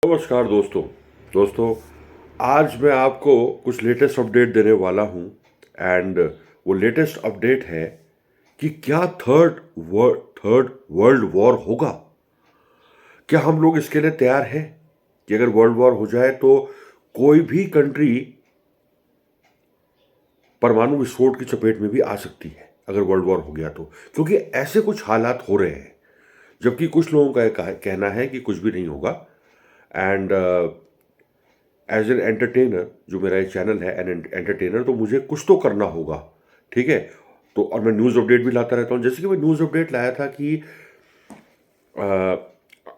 नमस्कार दोस्तों आज मैं आपको कुछ लेटेस्ट अपडेट देने वाला हूं एंड वो लेटेस्ट अपडेट है कि क्या थर्ड वर्ल्ड वॉर होगा। क्या हम लोग इसके लिए तैयार हैं कि अगर वर्ल्ड वॉर हो जाए तो कोई भी कंट्री परमाणु विस्फोट की चपेट में भी आ सकती है अगर वर्ल्ड वॉर हो गया तो, क्योंकि ऐसे कुछ हालात हो रहे हैं। जबकि कुछ लोगों का कहना है कि कुछ भी नहीं होगा। एंड एज एन एंटरटेनर, जो मेरा ये चैनल है एन एंटरटेनर, तो मुझे कुछ तो करना होगा, ठीक है। तो और मैं न्यूज़ अपडेट भी लाता रहता हूँ। जैसे कि मैं न्यूज़ अपडेट लाया था कि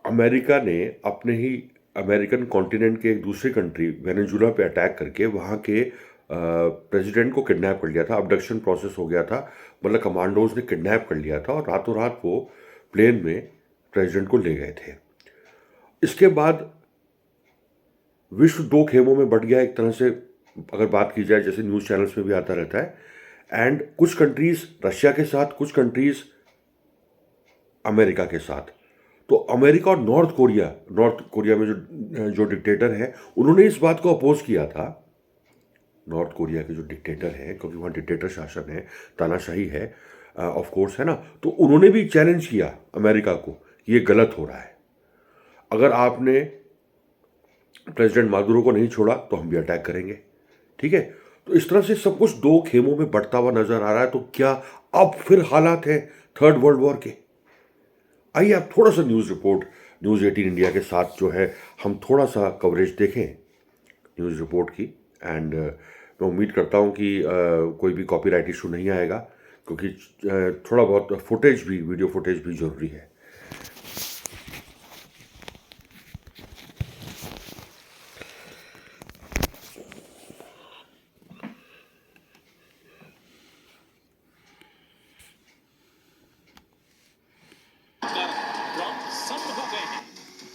अमेरिका ने अपने ही अमेरिकन कॉन्टिनेंट के एक दूसरी कंट्री वेनेजुला पे अटैक करके वहाँ के प्रेसिडेंट को किडनैप कर लिया था। अबडक्शन प्रोसेस हो गया था, मतलब कमांडोज ने किडनैप कर लिया था और रातों रात वो प्लेन में प्रेसिडेंट को ले गए थे। इसके बाद विश्व दो खेमों में बंट गया एक तरह से, अगर बात की जाए, जैसे न्यूज़ चैनल्स में भी आता रहता है। एंड कुछ कंट्रीज रशिया के साथ, कुछ कंट्रीज अमेरिका के साथ। तो अमेरिका और नॉर्थ कोरिया में जो डिक्टेटर है, उन्होंने इस बात को अपोज किया था। नॉर्थ कोरिया के जो डिक्टेटर है, क्योंकि वहाँ डिक्टेटर शासन है, तानाशाही है, ऑफ कोर्स, है ना। तो उन्होंने भी चैलेंज किया अमेरिका को कि ये गलत हो रहा है। अगर आपने प्रेसिडेंट मादुरो को नहीं छोड़ा तो हम भी अटैक करेंगे, ठीक है। तो इस तरह से सब कुछ दो खेमों में बढ़ता हुआ नजर आ रहा है। तो क्या अब फिर हालात हैं थर्ड वर्ल्ड वॉर के? आइए आप थोड़ा सा न्यूज़ 18 इंडिया के साथ जो है, हम थोड़ा सा कवरेज देखें न्यूज़ रिपोर्ट की। एंड मैं उम्मीद करता हूं कि कोई भी कॉपीराइट इशू नहीं आएगा, क्योंकि थोड़ा बहुत वीडियो फुटेज भी जरूरी है।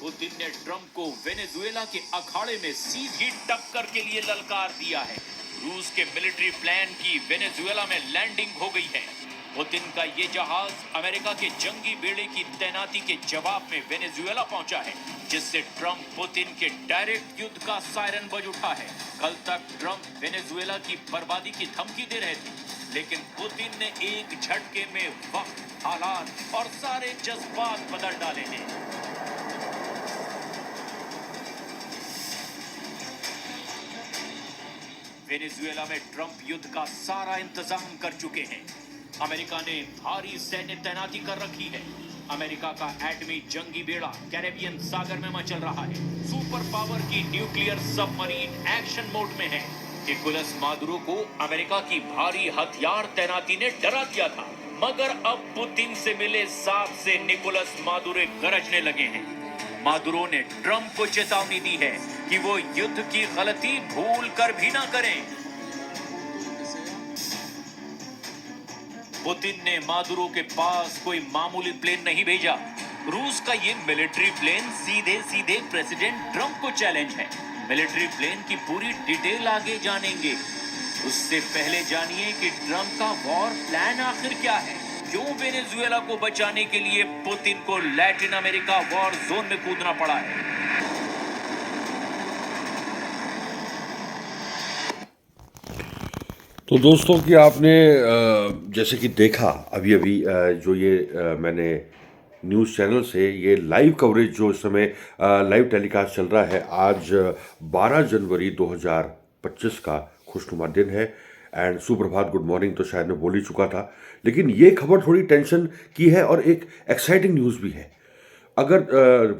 पुतिन ने ट्रंप को वेनेजुएला के अखाड़े में सीधी टक्कर के लिए ललकार दिया है। रूस के मिलिट्री प्लान की वेनेजुएला में लैंडिंग हो गई है। पुतिन का ये जहाज अमेरिका के जंगी बेड़े की तैनाती के जवाब में वेनेजुएला पहुंचा है, जिससे ट्रंप पुतिन के डायरेक्ट युद्ध का सायरन बज उठा है। कल तक ट्रंप वेनेजुएला की बर्बादी की धमकी दे रहे थे, लेकिन पुतिन ने एक झटके में वक्त, हालात और सारे जज्बात बदल डाले हैं। वेनेजुएला में ट्रंप युद्ध का सारा इंतजाम कर चुके हैं। अमेरिका ने भारी सैन्य तैनाती कर रखी है। अमेरिका का एटमी जंगी बेड़ा कैरेबियन सागर में मचल रहा है। सुपर पावर की न्यूक्लियर सबमरीन एक्शन मोड में है। निकोलस मादुरो को अमेरिका की भारी हथियार तैनाती ने डरा दिया था, मगर अब पुतिन से मिले साथ से निकोलस मादुरो गरजने लगे हैं। मादुरो ने ट्रंप को चेतावनी दी है कि वो युद्ध की गलती भूल कर भी ना करें। पुतिन ने मादुरो के पास कोई मामूली प्लेन नहीं भेजा। रूस का ये मिलिट्री प्लेन सीधे सीधे प्रेसिडेंट ट्रंप को चैलेंज है। मिलिट्री प्लेन की पूरी डिटेल आगे जानेंगे। उससे पहले जानिए कि ट्रंप का वॉर प्लान आखिर क्या है। क्यों वेनेजुएला को बचाने के लिए पुतिन को लैटिन अमेरिका वॉर जोन में कूदना पड़ा है। तो दोस्तों कि आपने जैसे कि देखा अभी अभी जो ये मैंने न्यूज़ चैनल से ये लाइव कवरेज जो इस समय लाइव टेलीकास्ट चल रहा है, आज 12 जनवरी 2025 का खुशनुमा दिन है। एंड सुप्रभात, गुड मॉर्निंग तो शायद मैं बोल ही चुका था, लेकिन ये खबर थोड़ी टेंशन की है और एक एक्साइटिंग न्यूज़ भी है। अगर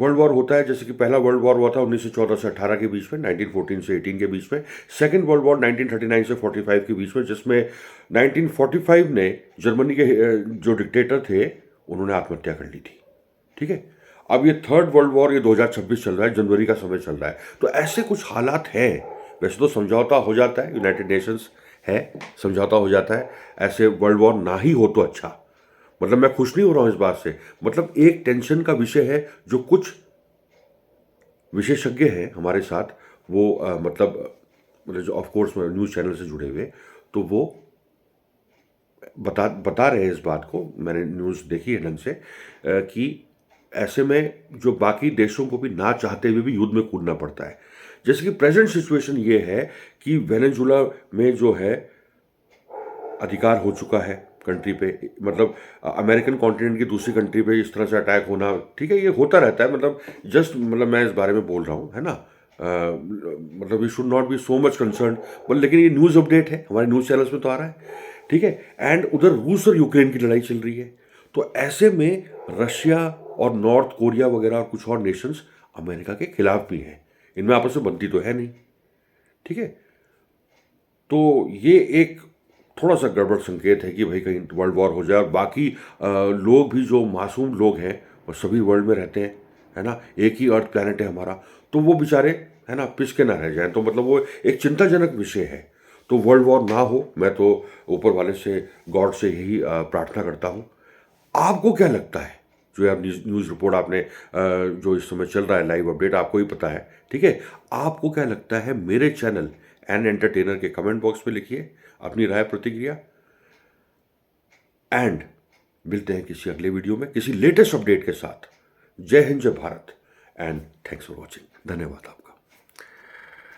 वर्ल्ड वॉर होता है, जैसे कि पहला वर्ल्ड वॉर हुआ था 1914 से 18 के बीच में, 1914 से 18 के बीच में। सेकेंड वर्ल्ड वॉर 1939 से 45 के बीच में, जिसमें 1945 ने जर्मनी के जो डिक्टेटर थे उन्होंने आत्महत्या कर ली थी, ठीक है। अब ये थर्ड वर्ल्ड वॉर, ये 2026 चल रहा है, जनवरी का समय चल रहा है। तो ऐसे कुछ हालात हैं। वैसे तो समझौता हो जाता है, यूनाइटेड नेशंस है, समझौता हो जाता है, ऐसे वर्ल्ड वॉर ना ही हो तो अच्छा। मतलब मैं खुश नहीं हो रहा हूं इस बात से, मतलब एक टेंशन का विषय है। जो कुछ विशेषज्ञ हैं हमारे साथ, वो मतलब जो ऑफ कोर्स न्यूज़ चैनल से जुड़े हुए, तो वो बता रहे हैं इस बात को। मैंने न्यूज़ देखी है ढंग से कि ऐसे में जो बाकी देशों को भी ना चाहते हुए भी युद्ध में कूदना पड़ता है। जैसे कि प्रेजेंट सिचुएशन ये है कि वेनेजुला में जो है अधिकार हो चुका है कंट्री पे, मतलब अमेरिकन कॉन्टिनेंट की दूसरी कंट्री पे इस तरह से अटैक होना, ठीक है, ये होता रहता है, मतलब जस्ट मतलब मैं इस बारे में बोल रहा हूँ, है ना। मतलब we should not be so much concern, पर लेकिन ये न्यूज़ अपडेट है, हमारे न्यूज़ चैनल्स में तो आ रहा है, ठीक है। एंड उधर रूस और यूक्रेन की लड़ाई चल रही है, तो ऐसे में रशिया और नॉर्थ कोरिया वगैरह और कुछ और नेशंस अमेरिका के खिलाफ भी हैं, इनमें आपस में बनती तो है नहीं, ठीक है। तो ये एक थोड़ा सा गड़बड़ संकेत है कि भाई कहीं वर्ल्ड वॉर हो जाए और बाकी लोग भी जो मासूम लोग हैं और सभी वर्ल्ड में रहते हैं, है ना, एक ही अर्थ प्लैनेट है हमारा, तो वो बेचारे, है ना, पिस के ना रह जाएं। तो मतलब वो एक चिंताजनक विषय है। तो वर्ल्ड वॉर ना हो, मैं तो ऊपर वाले से, गॉड से यही प्रार्थना करता हूँ। आपको क्या लगता है? जो है न्यूज़ रिपोर्ट आपने जो इस समय चल रहा है लाइव अपडेट, आपको ही पता है, ठीक है। आपको क्या लगता है? मेरे चैनल एन एंटरटेनर के कमेंट बॉक्स में लिखिए अपनी राय प्रतिक्रिया। एंड मिलते हैं किसी अगले वीडियो में किसी लेटेस्ट अपडेट के साथ। जय हिंद, जय Bharat, and thanks for watching. धन्यवाद आपका।